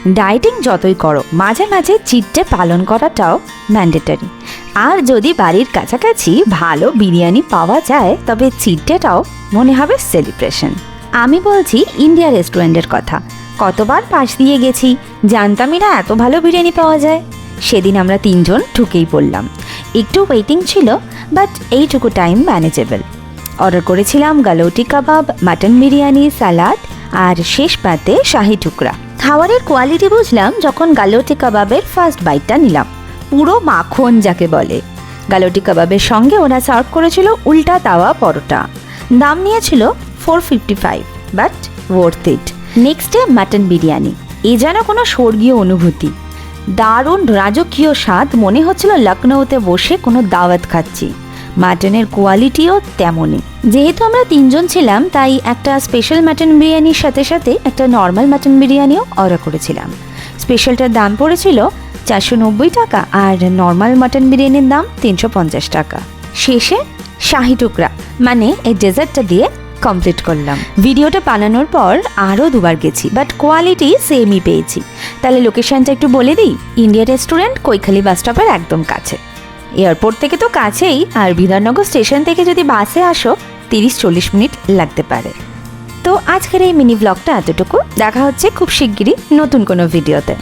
Dieting যতই করো মাঝে মাঝে চিট ডে পালন করাটাও ম্যান্ডেটরি। আর যদি বাড়ির কাছাকাছি ভালো বিরিয়ানি পাওয়া যায় তবে চিট ডেটাও মনে হবে সেলিব্রেশন। আমি বলছি ইন্ডিয়া রেস্টুরেন্টের কথা। কতবার পাশ দিয়ে গেছি, জানতামই না এত ভালো বিরিয়ানি পাওয়া যায়। সেদিন আমরা 3 জন ঢুকেই পড়লাম। একটু ওয়েটিং ছিল, বাট এইটুকু টাইম ম্যানেজেবল। অর্ডার করেছিলাম গালোটি কাবাব, মাটন বিরিয়ানি, সালাদ আর শেষ পাতে শাহি টুকরা। খাবারের কোয়ালিটি বুঝলাম যখন গালোটি কাবাবের ফার্স্ট বাইটটা নিলাম। পুরো মাখন যাকে বলে। গালোটি কাবাবের সঙ্গে ওরা সার্ভ করেছিল উল্টা তাওয়া পরোটা। দাম নিয়েছিল 455, but worth it. Next day mutton biryani. এ যেন কোনো স্বর্গীয় অনুভূতি। দারুণ রাজকীয় স্বাদ, মনে হচ্ছিল লখনৌতে বসে কোনো দাওয়াত খাচ্ছি। মাটনের কোয়ালিটিও তেমনই। যেহেতু আমরা 3 জন ছিলাম তাই একটা স্পেশাল মাটন বিরিয়ানির সাথে সাথে একটা নর্মাল মাটন বিরিয়ানিও অর্ডার করেছিলাম। স্পেশালটার দাম পড়েছিল 490 টাকা আর নর্মাল মাটন বিরিয়ানির দাম 350 টাকা। শেষে শাহি টুকরা মানে এই ডেজার্টটা দিয়ে কমপ্লিট করলাম। ভিডিওটা বানানোর পর আরও 2বার গেছি, বাট কোয়ালিটি সেমই পেয়েছি। তাহলে লোকেশনটা একটু বলে দিই। ইন্ডিয়া রেস্টুরেন্ট কৈখালি বাস স্টপের একদম কাছে। এয়ারপোর্ট থেকে তো কাছেই, আর বিধাননগর স্টেশন থেকে যদি বাসে আসো 30-40 মিনিট লাগতে পারে। তো আজকের এই মিনি ব্লগটা এতটুকু। দেখা হচ্ছে খুব শিগগিরই নতুন কোনো ভিডিওতে।